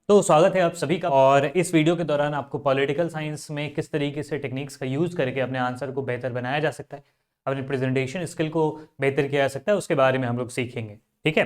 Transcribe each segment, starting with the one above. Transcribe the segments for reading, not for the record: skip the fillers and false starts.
तो स्वागत है आप सभी का। और इस वीडियो के दौरान आपको पॉलिटिकल साइंस में किस तरीके से टेक्निक्स का यूज करके अपने आंसर को बेहतर बनाया जा सकता है, अपने प्रेजेंटेशन स्किल को बेहतर किया जा सकता है, उसके बारे में हम लोग सीखेंगे। ठीक है,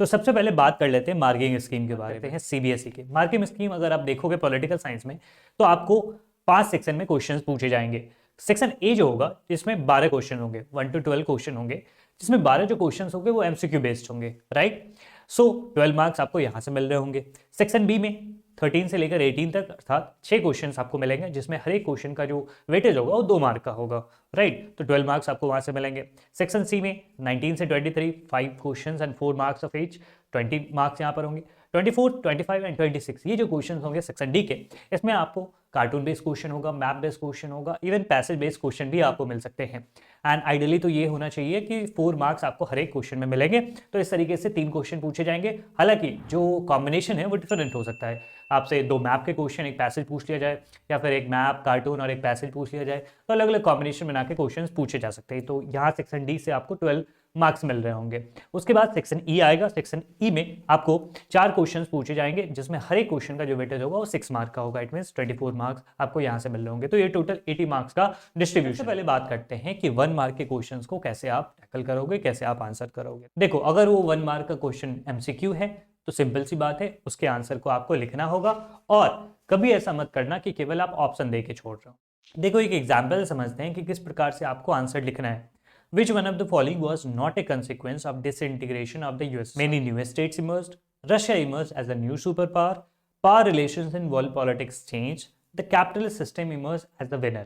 तो सबसे पहले बात कर लेते हैं मार्किंग स्कीम के बारे में। सीबीएसई के मार्किंग स्कीम अगर आप देखोगे पॉलिटिकल साइंस में, तो आपको 5 सेक्शन में क्वेश्चन पूछे जाएंगे। सेक्शन ए जो होगा इसमें 12 क्वेश्चन होंगे, 1 to 12 क्वेश्चन होंगे, जिसमें 12 जो क्वेश्चन होंगे वो एमसीक्यू बेस्ड होंगे। राइट, सो 12 मार्क्स आपको यहां से मिल रहे होंगे। सेक्शन बी में 13 से लेकर 18 तक अर्थात 6 क्वेश्चंस आपको मिलेंगे, जिसमें हर एक क्वेश्चन का जो वेटेज होगा वो 2 मार्क का होगा। राइट, तो 12 मार्क्स आपको वहां से मिलेंगे। सेक्शन सी में 19 से 23 5 questions and 4 marks of each, 20 marks यहाँ पर होंगे। 24, 25 एंड 26 ये जो क्वेश्चन होंगे सेक्शन डी के, इसमें आपको कार्टून बेस्ड क्वेश्चन होगा, मैप बेस्ड क्वेश्चन होगा, इवन पैसेज बेस्ड क्वेश्चन भी आपको मिल सकते हैं। एंड आइडियली तो ये होना चाहिए कि 4 मार्क्स आपको हर एक क्वेश्चन में मिलेंगे। तो इस तरीके से 3 क्वेश्चन पूछे जाएंगे। हालांकि जो कॉम्बिनेशन है वो डिफरेंट हो सकता है, आपसे 2 मैप के क्वेश्चन एक पैसेज पूछ लिया जाए, या फिर एक मैप कार्टून और एक पैसेज पूछ लिया जाए, तो अलग अलग कॉम्बिनेशन बना के क्वेश्चन पूछे जा सकते हैं। तो यहाँ सेक्शन डी से आपको 12 मार्क्स मिल रहे होंगे। उसके बाद सेक्शन ई आएगा। सेक्शन ई में आपको 4 क्वेश्चंस पूछे जाएंगे, जिसमें हर एक क्वेश्चन का जो वेटेज होगा वो 6 मार्क का होगा। इट मींस 24 मार्क्स आपको यहाँ से मिल रहे होंगे। तो ये टोटल 80 मार्क्स का डिस्ट्रीब्यूशन। पहले बात करते हैं कि 1 मार्क के क्वेश्चंस को कैसे आप टैकल करोगे, कैसे आप आंसर करोगे। देखो, अगर वो 1 मार्क का क्वेश्चन एमसीक्यू है तो सिंपल सी बात है, उसके आंसर को आपको लिखना होगा। और कभी ऐसा मत करना कि केवल आप ऑप्शन दे के छोड़ रहे हो। देखो, एक एग्जाम्पल समझते हैं कि किस प्रकार से आपको आंसर लिखना है। Which one of the following was not a consequence of disintegration of the US? Many new states emerged. Russia emerged as a new superpower. Power relations in world politics changed. The capitalist system emerged as the winner.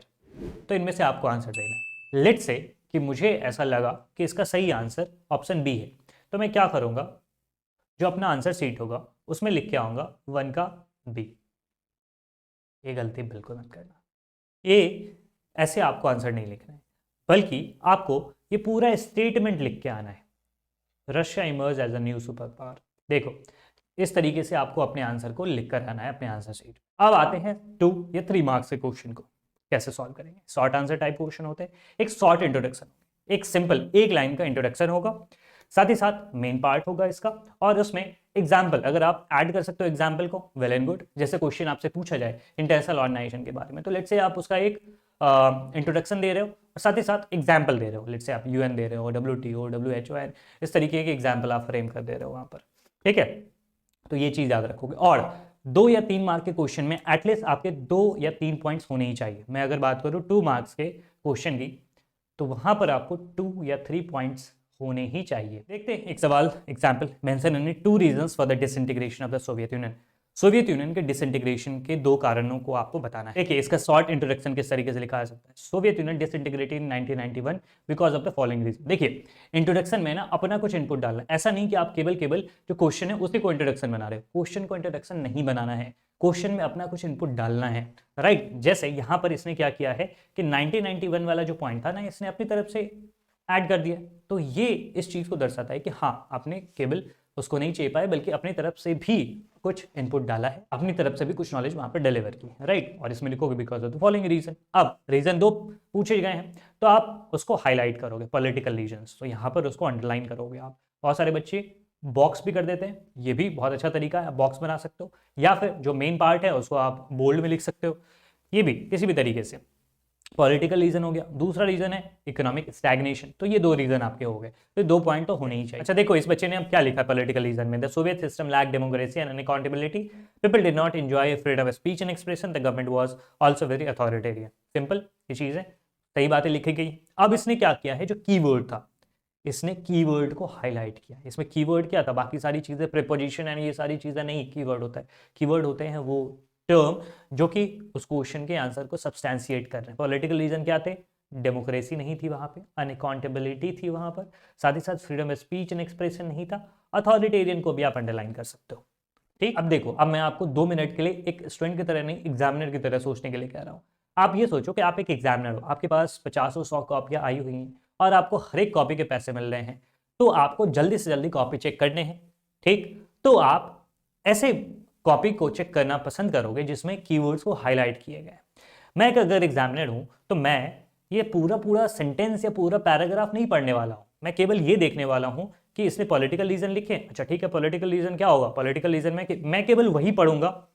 तो इनमें से आपको answer देना है। Let's say कि मुझे ऐसा लगा कि इसका सही आंसर ऑप्शन बी है, तो मैं क्या करूंगा, जो अपना आंसर सीट होगा उसमें लिख के आऊंगा 1 का बी। ये गलती बिल्कुल मत करना। ये ऐसे आपको आंसर नहीं लिखना है, बल्कि आपको ये पूरा स्टेटमेंट लिख के आना है। Russia emerge as a new superpower. देखो, इस तरीके से आपको अपने आंसर को लिख कर आना है अपने आंसर शीट। अब आते हैं 2 या 3 मार्क्स के क्वेश्चन को कैसे सॉल्व करेंगे। शॉर्ट आंसर टाइप क्वेश्चन होते हैं। एक शॉर्ट इंट्रोडक्शन, एक सिंपल 1 लाइन का इंट्रोडक्शन होगा, साथ ही साथ मेन पार्ट होगा इसका, और उसमें एग्जाम्पल अगर आप ऐड कर सकते हो एग्जाम्पल को, वेल एंड गुड। जैसे क्वेश्चन आपसे पूछा जाए इंटरनेशनल ऑर्गेनाइजेशन के बारे में, तो लेट्स से आप उसका एक इंट्रोडक्शन दे रहे हो और साथ ही साथ एग्जाम्पल दे रहे हो। लेट्स से आप यूएन दे रहे हो, WTO, WHO, इस तरीके के एग्जाम्पल आप फ्रेम कर दे रहे हो वहां पर। ठीक है, तो ये चीज याद रखोगे। और 2 या 3 मार्क के क्वेश्चन में एटलीस्ट आपके 2 या 3 पॉइंट्स होने ही चाहिए। मैं अगर बात करूँ 2 मार्क्स के क्वेश्चन की, तो वहां पर आपको 2 या 3 पॉइंट्स होने ही चाहिए। देखते हैं एक सवाल, example mention any 2 reasons for the disintegration of the Soviet union. Soviet union के डिसइंटीग्रेशन के 2 कारणों को आपको बताना है। देखिए, इसका शॉर्ट इंट्रोडक्शन किस तरीके से लिखा जा सकता है। Soviet Union disintegrated in 1991 because of the following reason. देखिए, इंट्रोडक्शन में ना अपना कुछ इनपुट डालना है। ऐसा नहीं कि आप केवल जो क्वेश्चन है उसी को इंट्रोडक्शन बना रहे हो। क्वेश्चन को इंट्रोडक्शन नहीं बनाना है, क्वेश्चन में अपना कुछ इनपुट डालना है। राइट, जैसे यहाँ पर इसने क्या किया है कि 1991 वाला जो पॉइंट था ना, इसने अपनी तरफ से ऐड कर दिया। तो ये इस चीज को दर्शाता है कि हाँ, आपने केवल उसको नहीं चाहिए पाए, बल्कि अपनी तरफ से भी कुछ इनपुट डाला है, अपनी तरफ से भी कुछ नॉलेज वहां पर डिलीवर की। राइट, और इसमें लिखोगे because of the following reason. अब रीजन 2 पूछे गए हैं, तो आप उसको हाईलाइट करोगे, पॉलिटिकल रीजंस, तो यहाँ पर उसको अंडरलाइन करोगे आप। बहुत सारे बच्चे बॉक्स भी कर देते हैं, ये भी बहुत अच्छा तरीका है, आप बॉक्स बना सकते हो, या फिर जो मेन पार्ट है उसको आप बोल्ड में लिख सकते हो। ये भी किसी भी तरीके से पॉलिटिकल रीजन हो गया। दूसरा रीजन है इकोनॉमिक स्टैग्नेशन। तो ये 2 रीजन आपके हो गए, तो 2 पॉइंट तो होने ही चाहिए। अच्छा देखो, इस बच्चे ने अब क्या लिखा है पॉलिटिकल रीजन में, the Soviet system lacked democracy and accountability, people did not enjoy freedom of speech and expression, the government was also very authoritarian. Simple ये चीज है, सही बातें लिखी गई। अब इसने क्या किया है, जो कीवर्ड था, इसने कीवर्ड को हाईलाइट किया। इसमें कीवर्ड क्या था, बाकी सारी चीजें प्रीपोजिशन एंड ये सारी चीजें नहीं, कीवर्ड होता है। कीवर्ड होते हैं वो टर्म जो कि उस क्वेश्चन के आंसर को सब्सटैंशिएट कर रहे हैं। पॉलिटिकल रीजन क्या थे, डेमोक्रेसी नहीं थी वहां पे, अनअकाउंटेबिलिटी थी वहां पर, साथ ही साथ freedom of speech and expression नहीं था, अथॉरिटेरियन को भी आप अंडरलाइन कर सकते हो। ठीक, अब देखो, अब मैं आपको 2 मिनट के लिए एक स्टूडेंट की तरह नहीं, एग्जामिनर की तरह सोचने के लिए कह रहा हूँ। आप ये सोचो कि आप एक एग्जामिनर हो, आपके पास 50-100 कॉपियां आई हुई हैं और आपको हर एक कॉपी के पैसे मिल रहे हैं, तो आपको जल्दी से जल्दी कॉपी चेक करने हैं। ठीक, तो आप ऐसे कॉपी को चेक करना पसंद करोगे जिसमें कीवर्ड्स को हाईलाइट किए गए। मैं अगर एग्जामिनर हूं, तो मैं ये पूरा सेंटेंस या पूरा पैराग्राफ नहीं पढ़ने वाला हूं, मैं केवल ये देखने वाला हूं कि इसने पॉलिटिकल रीजन लिखे। अच्छा ठीक है, पॉलिटिकल रीजन क्या होगा? पॉलिटिकल रीजन में कि मैं केवल वही पढ़ूंगा,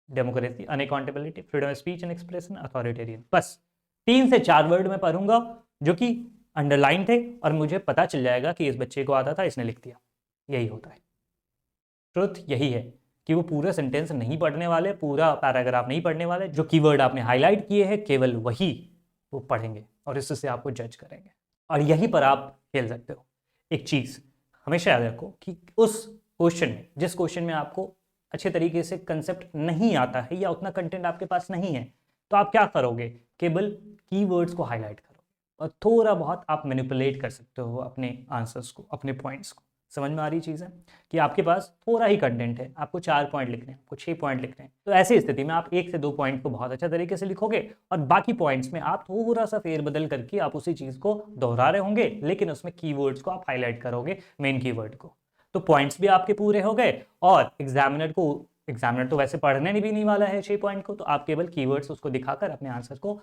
democracy, unaccountability, freedom of speech and expression, authoritarian, बस 3 से 4 वर्ड में पढ़ूंगा जो कि अंडरलाइन थे और मुझे पता चल जाएगा कि इस बच्चे को आता था, इसने लिख दिया। यही होता है। ट्रुथ यही है कि वो पूरा सेंटेंस नहीं पढ़ने वाले, पूरा पैराग्राफ नहीं पढ़ने वाले, जो कीवर्ड आपने हाईलाइट किए हैं केवल वही वो पढ़ेंगे और इससे आपको जज करेंगे। और यहीं पर आप खेल सकते हो। एक चीज हमेशा याद रखो कि उस क्वेश्चन में, जिस क्वेश्चन में आपको अच्छे तरीके से कंसेप्ट नहीं आता है या उतना कंटेंट आपके पास नहीं है, तो आप क्या करोगे? केवल कीवर्ड्स को हाईलाइट करोगे और थोड़ा बहुत आप मैनिपुलेट कर सकते हो अपने आंसर्स को, अपने पॉइंट्स को। समझ में आ रही चीज़ है कि आपके पास थोड़ा ही कंटेंट है, आपको 4 पॉइंट लिखने हैं, आपको 6 पॉइंट लिखने हैं, तो ऐसी स्थिति में आप 1 से 2 पॉइंट को बहुत अच्छा तरीके से लिखोगे और बाकी पॉइंट्स में आप थोड़ा सा फेरबदल करके आप उसी चीज़ को दोहरा रहे होंगे, लेकिन उसमें कीवर्ड्स को आप हाईलाइट करोगे, मेन कीवर्ड को। तो पॉइंट्स भी आपके पूरे हो गए और एग्जामिनर तो वैसे पढ़ने भी नहीं वाला है 6 पॉइंट को, तो आप केवल कीवर्ड्स उसको दिखाकर अपने आंसर को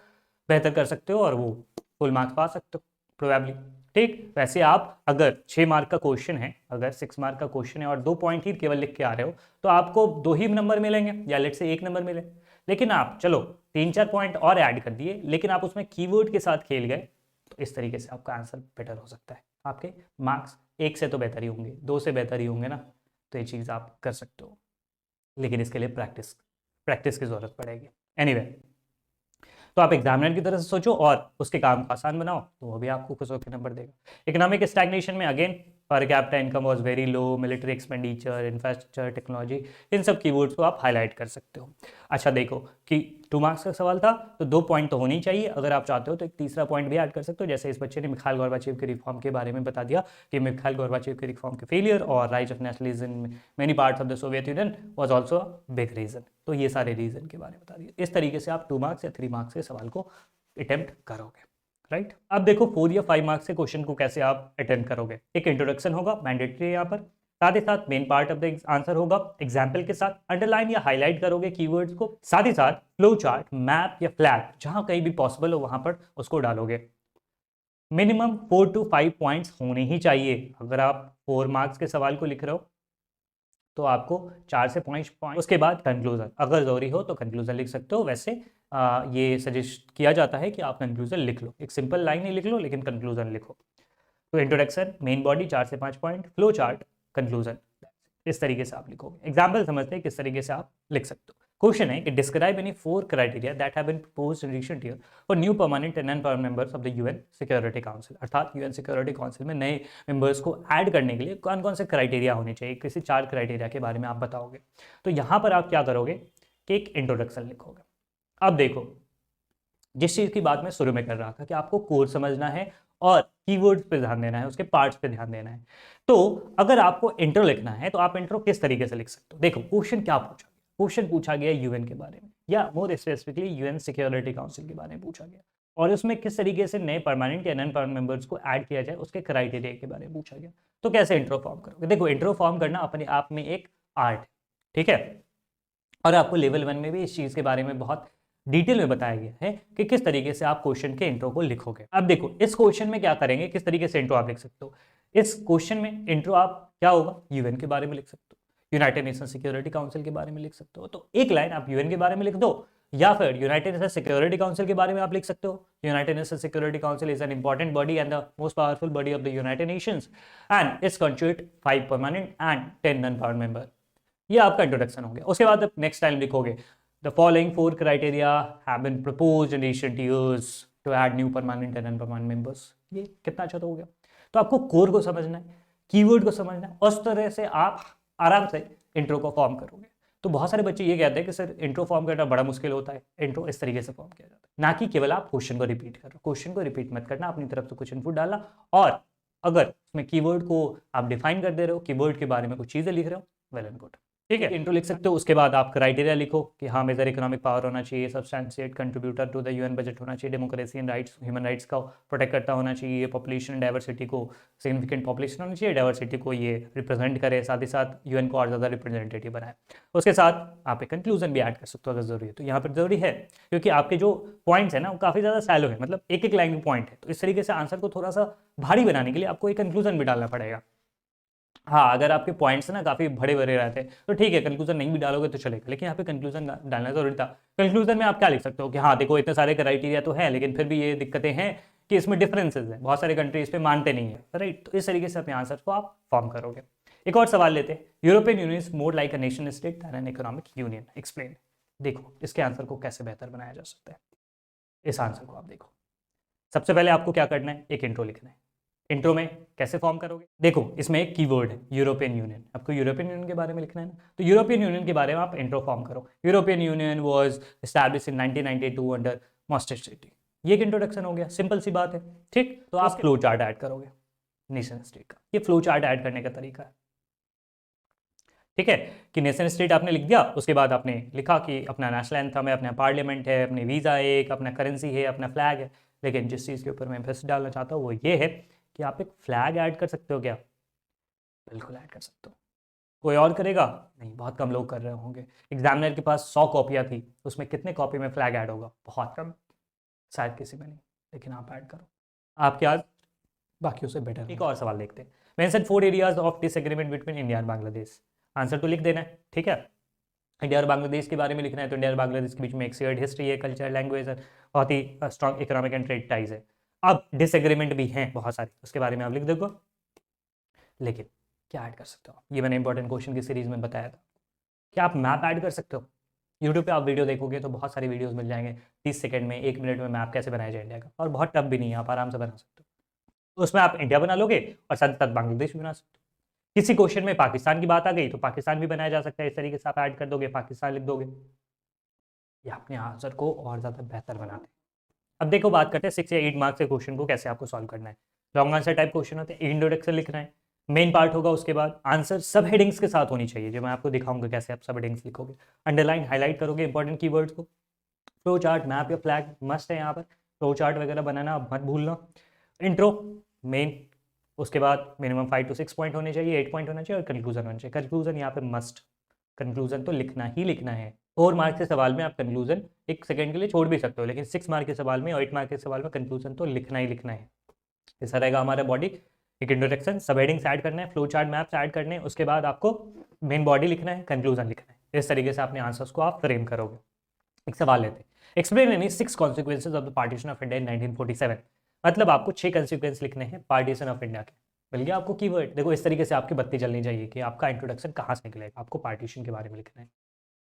बेहतर कर सकते हो और वो फुल मार्क्स पा सकते हो प्रोबेबली। ठीक, वैसे आप अगर 6 मार्क का क्वेश्चन है, अगर 6 मार्क का क्वेश्चन है और 2 पॉइंट ही केवल लिख के आ रहे हो, तो आपको 2 ही नंबर मिलेंगे या लेट से 1 नंबर मिले। लेकिन आप चलो 3-4 पॉइंट और ऐड कर दिए, लेकिन आप उसमें कीवर्ड के साथ खेल गए, तो इस तरीके से आपका आंसर बेटर हो सकता है। आपके मार्क्स 1 से तो बेहतर ही होंगे, 2 से बेहतर ही होंगे ना, तो ये चीज़ आप कर सकते हो, लेकिन इसके लिए प्रैक्टिस की जरूरत पड़ेगी। एनीवे, तो आप एग्जामिनर की तरह से सोचो और उसके काम को आसान बनाओ, तो वो भी आपको खुश होकर नंबर देगा। इकोनॉमिक स्टैग्नेशन में again per capita income was very low, military expenditure, infrastructure, technology, इन सब कीवर्ड्स को आप हाईलाइट कर सकते हो। अच्छा देखो कि 2 मार्क्स का सवाल था तो 2 पॉइंट तो होनी चाहिए, अगर आप चाहते हो तो एक तीसरा पॉइंट भी ऐड कर सकते हो, जैसे इस बच्चे ने मिखाइल गोर्बाचेव के रिफॉर्म के बारे में बता दिया कि मिखाइल गोर्बाचेव के रिफॉर्म के फेलियर और rise of nationalism in many parts of the Soviet Union was also a big reason. तो ये सारे रीजन के बारे में बता दिया। इस तरीके से आप 2 मार्क्स या 3 मार्क्स के सवाल को अटेम्प्ट करोगे, राइट। अब देखो 4 या 5 मार्क्स के क्वेश्चन को कैसे आप अटेम्प्ट करोगे। एक इंट्रोडक्शन होगा, मैंडेटरी है यहाँ पर, साथ ही साथ main part of the answer होगा, एग्जाम्पल के साथ अंडरलाइन या हाईलाइट करोगे कीवर्ड्स को, साथ ही साथ फ्लो चार्ट, मैप या फ्लैग जहां कहीं भी पॉसिबल हो वहां पर उसको डालोगे। मिनिमम 4 to 5 पॉइंट्स होने ही चाहिए। अगर आप 4 मार्क्स के सवाल को लिख रहे हो तो आपको 4 से 5 पॉइंट, उसके बाद कंक्लूजन, अगर जरूरी हो तो कंक्लूजन लिख सकते हो। वैसे ये सजेस्ट किया जाता है कि आप कंक्लूजन लिख लो, एक सिंपल लाइन ही लिख लो लेकिन कंक्लूजन लिखो। तो इंट्रोडक्शन, मेन बॉडी 4 से 5 पॉइंट, फ्लो चार्ट, कंक्लूजन, इस तरीके से आप लिखोगे। एग्जाम्पल समझते हैं किस तरीके से आप लिख सकते हो। क्वेश्चन है कि describe any 4 criteria that have been proposed in recent year for new permanent and non permanent members of the UN security council. अर्थात यूएन सिक्योरिटी काउंसिल में नए मेंबर्स को ऐड करने के लिए कौन कौन से क्राइटेरिया होने चाहिए, किसी 4 क्राइटेरिया के बारे में आप बताओगे। तो यहाँ पर आप क्या करोगे कि एक इंट्रोडक्शन लिखोगे। अब देखो, जिस चीज़ की बात मैं शुरू में कर रहा था कि आपको कोर समझना है और कीवर्ड्स पे ध्यान देना है, उसके पार्ट्स पे ध्यान देना है। तो अगर आपको इंट्रो लिखना है तो आप इंट्रो किस तरीके से लिख सकते हो। देखो क्वेश्चन क्या पूछा, क्वेश्चन पूछा गया यूएन के बारे में या more specifically UN security council के बारे में पूछा गया, और उसमें किस तरीके से नए परमानेंट या नॉन परमानेंट मेंबर्स को ऐड किया जाए उसके क्राइटेरिया के बारे में पूछा गया। तो कैसे इंट्रो फॉर्म करोगे। देखो इंट्रो फॉर्म करना अपने आप में एक आर्ट है, ठीक है, और आपको लेवल 1 में भी इस चीज़ के बारे में बहुत डिटेल में बताया गया है कि किस तरीके से आप क्वेश्चन के इंट्रो को लिखोगे। अब देखो इस क्वेश्चन में क्या करेंगे, किस तरीके से इंट्रो आप लिख सकते हो। इस क्वेश्चन में इंट्रो आप क्या होगा, यूएन के बारे में लिख सकते हो, यूनाइटेड नेशन सिक्योरिटी काउंसिल के बारे में लिख सकते हो। तो एक लाइन आप यूएन के बारे में लिख दो, या फिर यूनाइटेड नेशन सिक्योरिटी काउंसिल के बारे में आप लिख सकते हो। United Nation security council is an important body and the most powerful body of the United Nations and it's constitute 5 permanent and 10 non permanent member. ये आपका इंट्रोडक्शन हो गया। उसके बाद नेक्स्ट टाइम लिखोगे the following 4 criteria have been proposed in recent years to add new permanent and non-permanent members। ये कितना अच्छा तो हो गया। तो आपको कोर को समझना है, कीवर्ड को समझना है, उस तरह से आप आराम से इंट्रो को फॉर्म करोगे। तो बहुत सारे बच्चे ये कहते हैं कि सर इंट्रो फॉर्म करना बड़ा मुश्किल होता है। इंट्रो इस तरीके से फॉर्म किया जाता है, ना कि केवल आप क्वेश्चन को रिपीट करो। क्वेश्चन को रिपीट मत करना, अपनी तरफ से कुछ इनपुट डालना, और अगर उसमें कीवर्ड को आप डिफाइन कर दे रहे हो, कीवर्ड के बारे में कुछ चीजें लिख रहे हो, वेल एंड गुड, ठीक है। इंट्रो लिख सकते हो। उसके बाद आप क्राइटेरिया लिखो कि हाँ मेजर इकोनॉमिक पावर होना चाहिए, substantial contributor to the UN budget होना चाहिए, democracy and rights, human rights का प्रोटेक्ट करता होना चाहिए, पॉपुलेशन डाइवर्सिटी को, सिग्निफिकेंट पॉपुलेशन होनी चाहिए, डाइवर्सिटी को ये रिप्रेजेंट करे, साथ ही साथ यूएन को और ज़्यादा रिप्रेजेंटेटिव बनाए। उसके साथ आप एक कंक्लूजन भी ऐड कर सकते हो अगर जरूरी है। तो यहाँ पर जरूरी है क्योंकि आपके जो पॉइंट्स है ना वो काफ़ी ज़्यादा सैलो है, मतलब एक एक लाइन में पॉइंट है। तो इस तरीके से आंसर को थोड़ा सा भारी बनाने के लिए आपको एक कंक्लूजन भी डालना पड़ेगा। हाँ, अगर आपके पॉइंट्स ना काफ़ी बड़े बड़े रहते हैं तो ठीक है, कंक्लूजन नहीं भी डालोगे तो चलेगा, लेकिन यहाँ पे कंक्लूजन डालना जरूरी था। कंक्लूजन में आप क्या लिख सकते हो कि हाँ देखो इतने सारे क्राइटेरिया तो है, लेकिन फिर भी ये दिक्कतें हैं कि इसमें डिफरेंसेस हैं, बहुत सारे कंट्रीज पे मानते नहीं है, राइट। तो इस तरीके से अपने आंसर को आप फॉर्म करोगे। एक और सवाल लेते हैं, European Union is more like a nation state than an economic union, explain. देखो इसके आंसर को कैसे बेहतर बनाया जा सकता है, इस आंसर को आप देखो। सबसे पहले आपको क्या करना है, एक इंट्रो लिखना है। इंट्रो में कैसे फॉर्म करोगे, देखो इसमें एक कीवर्ड है यूरोपियन यूनियन, आपको यूरोपियन यूनियन के बारे में लिखना है ना, तो यूरोपियन यूनियन के बारे में आप इंट्रो फॉर्म करो। European union was established in 1992 under maastricht treaty. ये एक इंट्रोडक्शन हो गया, सिंपल सी बात है, ठीक। तो आप फ्लो चार्ट ऐड करोगे नेशन स्टेट का, ये फ्लो चार्ट ऐड करने का तरीका है, ठीक है। कि नेशन स्टेट आपने लिख दिया, उसके बाद आपने लिखा कि अपना नेशनल एंथम है, अपना पार्लियामेंट है, अपने वीज़ा है एक, अपना करेंसी है, अपना फ्लैग है। लेकिन जिस चीज़ के ऊपर मैं एम्फेसिस डालना चाहता हूँ वो ये है कि आप एक फ्लैग ऐड कर सकते हो क्या, बिल्कुल ऐड कर सकते हो। कोई और करेगा नहीं, बहुत कम लोग कर रहे होंगे। एग्जामिनर के पास 100 कॉपियाँ थी, उसमें कितने कॉपी में फ्लैग ऐड होगा, बहुत कम, शायद किसी में नहीं, लेकिन आप ऐड करो, आपके आज बाकियों से बेटर। एक और सवाल देखते हैं, mention 4 areas of disagreement between India and Bangladesh. Answer तो लिख देना है, ठीक है। इंडिया और बांग्लादेश के बारे में लिखना है, तो इंडिया और बांग्लादेश के बीच में एक शेयर्ड हिस्ट्री है, कल्चर, लैंग्वेज है, बहुत ही strong economic and trade ties है। अब डिसएग्रीमेंट भी हैं बहुत सारे, उसके बारे में आप लिख दोगे, लेकिन क्या ऐड कर सकते हो, ये मैंने इंपॉर्टेंट क्वेश्चन की सीरीज में बताया था। क्या आप मैप ऐड कर सकते हो, यूट्यूब पे आप वीडियो देखोगे तो बहुत सारे वीडियोस मिल जाएंगे, 30 सेकंड में 1 मिनट में मैप कैसे बनाया जाए इंडिया का, और बहुत टफ भी नहीं है, आप आराम से बना सकते हो। उसमें आप इंडिया बना लोगे और साथ साथ बांग्लादेश भी बना सकते हो। किसी क्वेश्चन में पाकिस्तान की बात आ गई तो पाकिस्तान भी बनाया जा सकता है, इस तरीके से आप ऐड कर दोगे, पाकिस्तान लिख दोगे, ये अपने आंसर को और ज़्यादा बेहतर बनाते हैं। अब देखो बात करते हैं 6 या 8 मार्क्स के क्वेश्चन को कैसे आपको सॉल्व करना है। लॉन्ग आंसर टाइप क्वेश्चन होते हैं, इंट्रोडक्शन लिखना है, मेन पार्ट होगा, उसके बाद आंसर सब हेडिंग्स के साथ होनी चाहिए, जो मैं आपको दिखाऊंगा कैसे आप सब हेडिंग्स लिखोगे, अंडरलाइन हाईलाइट करोगे इंपॉर्टेंट कीवर्ड्स को। फ्लो चार्ट, मैप या फ्लैग मस्ट है यहाँ पर, फ्लो चार्ट वगैरह बनाना मत भूलना। इंट्रो मेन, उसके बाद मिनिमम 5 to 6 पॉइंट होने चाहिए, 8 पॉइंट होना चाहिए, और कंक्लूजन होना चाहिए। कंक्लूजन यहाँ पे मस्ट, कंक्लूजन तो लिखना ही लिखना है। 4 मार्क के सवाल में आप कंक्लूजन 1 सेकंड के लिए छोड़ भी सकते हो, लेकिन 6 मार्क के सवाल में और 8 मार्क के सवाल में कंक्लूजन तो लिखना ही लिखना है। ऐसा रहेगा हमारा बॉडी, एक इंट्रोडक्शन, सब हेडिंग्स ऐड करना है, फ्लो चार्ट मैप्स ऐड करने हैं, उसके बाद आपको मेन बॉडी लिखना है, कंक्लूजन लिखना है। इस तरीके से अपने आंसर्स को आप फ्रेम करोगे। एक सवाल लेते हैं, explain any 6 consequences of the partition of India in 1947। मतलब आपको 6 कॉन्सिक्वेंस लिखने हैं पार्टीशन ऑफ इंडिया के। मिल गया आपको कीवर्ड, देखो इस तरीके से आपकी बत्ती जलनी चाहिए कि आपका इंट्रोडक्शन कहाँ से निकलेगा, आपको पार्टीशन के बारे में लिखना है।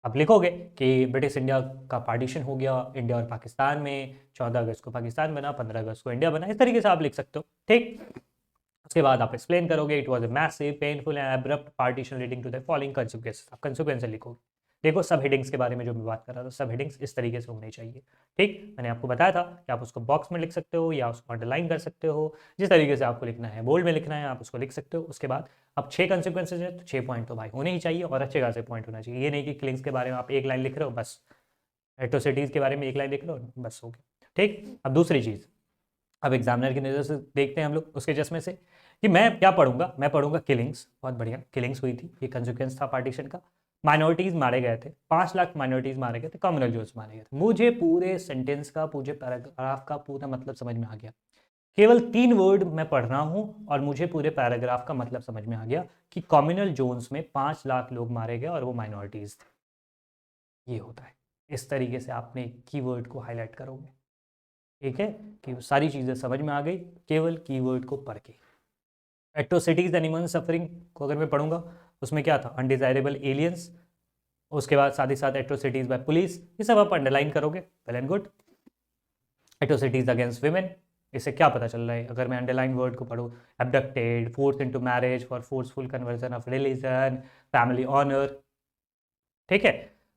आप लिखोगे कि ब्रिटिश इंडिया का पार्टीशन हो गया इंडिया और पाकिस्तान में, 14 अगस्त को पाकिस्तान बना, 15 अगस्त को इंडिया बना, इस तरीके से आप लिख सकते हो, ठीक। उसके बाद आप एक्सप्लेन करोगे, it was a massive painful and abrupt partition leading to the following consequences. आप कॉन्सिक्वेंस लिखोगे। देखो सब हेडिंग्स के बारे में जो मैं बात कर रहा था, सब हेडिंग्स इस तरीके से होनी चाहिए, ठीक। मैंने आपको बताया था कि आप उसको बॉक्स में लिख सकते हो या उसको अंडरलाइन कर सकते हो, जिस तरीके से आपको लिखना है, बोल्ड में लिखना है आप उसको लिख सकते हो। उसके बाद अब 6 कॉन्सिक्वेंसेज है तो 6 पॉइंट तो भाई होने ही चाहिए, और अच्छे खासे पॉइंट होना चाहिए। ये नहीं कि किलिंग्स के बारे में आप 1 लाइन लिख रहे हो बस, एट्रोसिटीज़ के बारे में 1 लाइन लिख रहे हो बस, हो गया, ठीक। अब दूसरी चीज़, अब एग्जामिनर की नज़र से देखते हैं हम लोग उसके चश्मे से कि मैं क्या पढ़ूंगा। मैं पढ़ूंगा किलिंग्स, बहुत बढ़िया किलिंग्स हुई थी, ये कंसिक्वेंस था पार्टीशन का। माइनॉरिटीज़ मारे गए थे, 5 लाख माइनॉरिटीज़ मारे गए थे, कम्युनल जोन्स मारे गए थे। मुझे पूरे सेंटेंस का, पूरे पैराग्राफ का पूरा मतलब समझ में आ गया। केवल 3 वर्ड मैं पढ़ रहा हूँ और मुझे पूरे पैराग्राफ का मतलब समझ में आ गया कि कम्युनल जोन्स में 5 लाख लोग मारे गए और वो माइनॉरिटीज़ थे। ये होता है, इस तरीके से आपने कीवर्ड को हाईलाइट करोगे, ठीक है, कि सारी चीज़ें समझ में आ गई केवल कीवर्ड को पढ़ के। एट्रोसिटीज एनिमल सफरिंग को अगर मैं पढ़ूंगा, उसमें क्या था, अनडिजायरेबल एलियंस, उसके बाद साथ ही साथ एट्रोसिटीज बाय पुलिस, ये सब आप अंडरलाइन करोगे, well and good. Atrocities against women, इससे क्या पता चल रहा है अगर मैं अंडरलाइन वर्ड को पढ़ूँ, abducted, force into marriage for forceful conversion of religion, family honour, ठीक है,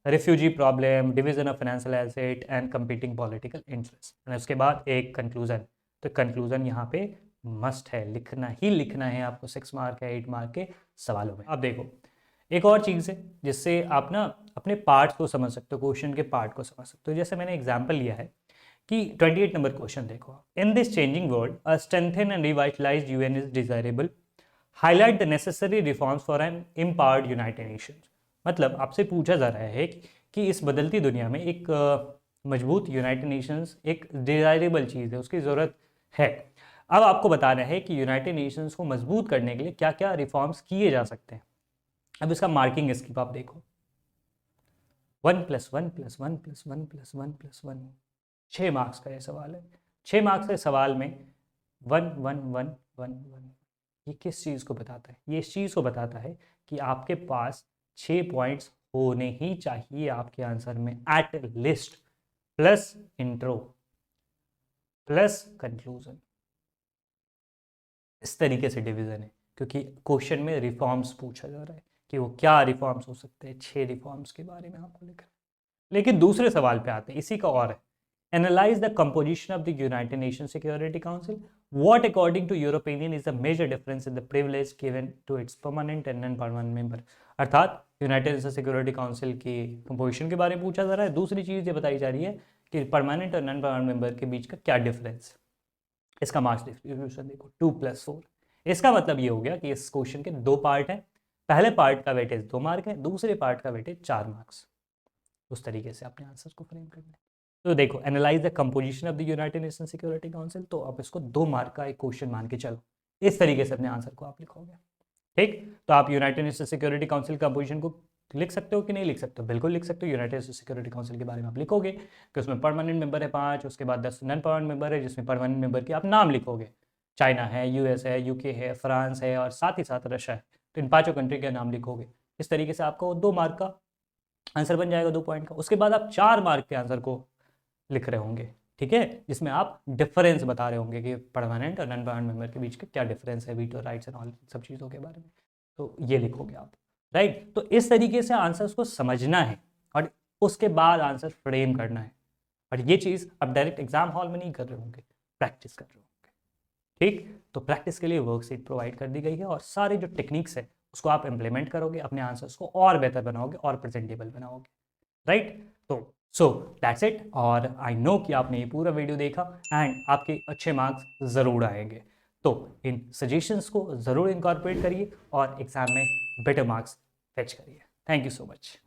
refugee problem, division of financial asset and competing political interest. उसके बाद एक कंक्लूजन, तो कंक्लूजन यहाँ पे मस्ट है, लिखना ही लिखना है आपको, 6 मार्क है 8 मार्क के सवालों में। अब देखो एक और चीज़ है जिससे आप ना अपने पार्ट्स को समझ सकते हो, क्वेश्चन के पार्ट को समझ सकते हो। जैसे मैंने एग्जाम्पल लिया है कि 28 नंबर क्वेश्चन देखो, in this changing world a strengthened and revitalised UN is desirable, highlight the necessary reforms for an empowered United Nations. मतलब आपसे पूछा जा रहा है कि इस बदलती दुनिया में एक मजबूत यूनाइटेड नेशंस एक डिजायरेबल चीज़ है, उसकी ज़रूरत है। अब आपको बताना है कि यूनाइटेड नेशंस को मजबूत करने के लिए क्या क्या रिफॉर्म्स किए जा सकते हैं। अब इसका मार्किंग स्कीम आप देखो, 1+1+1+1+1+1, 6 मार्क्स का ये सवाल है। 6 मार्क्स के सवाल में 1 1 1 1 1, ये किस चीज़ को बताता है? ये इस चीज़ को बताता है कि आपके पास 6 पॉइंट्स होने ही चाहिए आपके आंसर में at least, plus intro plus conclusion. इस तरीके से डिवीजन है, क्योंकि क्वेश्चन में रिफॉर्म्स पूछा जा रहा है कि वो क्या रिफॉर्म्स हो सकते हैं। 6 रिफॉर्म्स के बारे में आपको लिखना है। लेकिन दूसरे सवाल पे आते हैं, इसी का और है, analyse the composition of the United Nation security council, what according to your opinion is the major difference in the privilege given to its permanent and non permanent member. अर्थात यूनाइटेड नेशन सिक्योरिटी काउंसिल की composition के बारे में पूछा जा रहा है। दूसरी चीज ये बताई जा रही है कि परमानेंट और नॉन परमानेंट मेंबर के बीच का क्या डिफरेंस। इसका मार्क्स डिस्ट्रीब्यूशन देखो, 2+4। इसका मतलब ये हो गया कि इस क्वेश्चन के 2 पार्ट हैं। पहले पार्ट का वेटेज 2 मार्क है, दूसरे पार्ट का वेटेज 4 मार्क्स। उस तरीके से अपने आंसर को फ्रेम करना है। तो देखो, analyse the composition of the United Nation security council, तो आप इसको 2 मार्क का एक क्वेश्चन मान के चलो। इस तरीके से अपने आंसर को आप लिखोगे। ठीक, तो आप United Nation security council composition को लिख सकते हो कि नहीं लिख सकते हो? बिल्कुल लिख सकते हो। यूनाइटेड नेशन सिक्योरिटी काउंसिल के बारे में आप लिखोगे कि उसमें परमानेंट मेंबर है 5, उसके बाद 10 नॉन परमानेंट मेंबर है, जिसमें परमानेंट मेंबर के आप नाम लिखोगे। चाइना है, यूएस है, यूके है, फ्रांस है और साथ ही साथ रशिया है। तो इन 5 कंट्री के नाम लिखोगे। इस तरीके से आपको 2 मार्क का आंसर बन जाएगा, 2 पॉइंट का। उसके बाद आप 4 मार्क के आंसर को लिख रहे होंगे, ठीक है, जिसमें आप डिफरेंस बता रहे होंगे कि परमानेंट और नॉन परमानेंट मेंबर के बीच का क्या डिफरेंस है, वीटो राइट्स एंड ऑल सब चीज़ों के बारे में। तो ये लिखोगे आप, राइट। तो इस तरीके से आंसर्स को समझना है और उसके बाद आंसर फ्रेम करना है। और ये चीज़ आप डायरेक्ट एग्जाम हॉल में नहीं कर रहे होंगे, प्रैक्टिस कर रहे होंगे। ठीक, तो प्रैक्टिस के लिए वर्कशीट प्रोवाइड कर दी गई है और सारे जो टेक्निक्स है उसको आप इम्प्लीमेंट करोगे, अपने आंसर्स को और बेहतर बनाओगे और प्रेजेंटेबल बनाओगे, राइट। तो सो दैट्स इट। और आई नो कि आपने ये पूरा वीडियो देखा एंड आपके अच्छे मार्क्स ज़रूर आएंगे। तो इन सजेशंस को ज़रूर इनकॉर्पोरेट करिए और एग्जाम में बेटर मार्क्स फेच करिए। Thank you so much.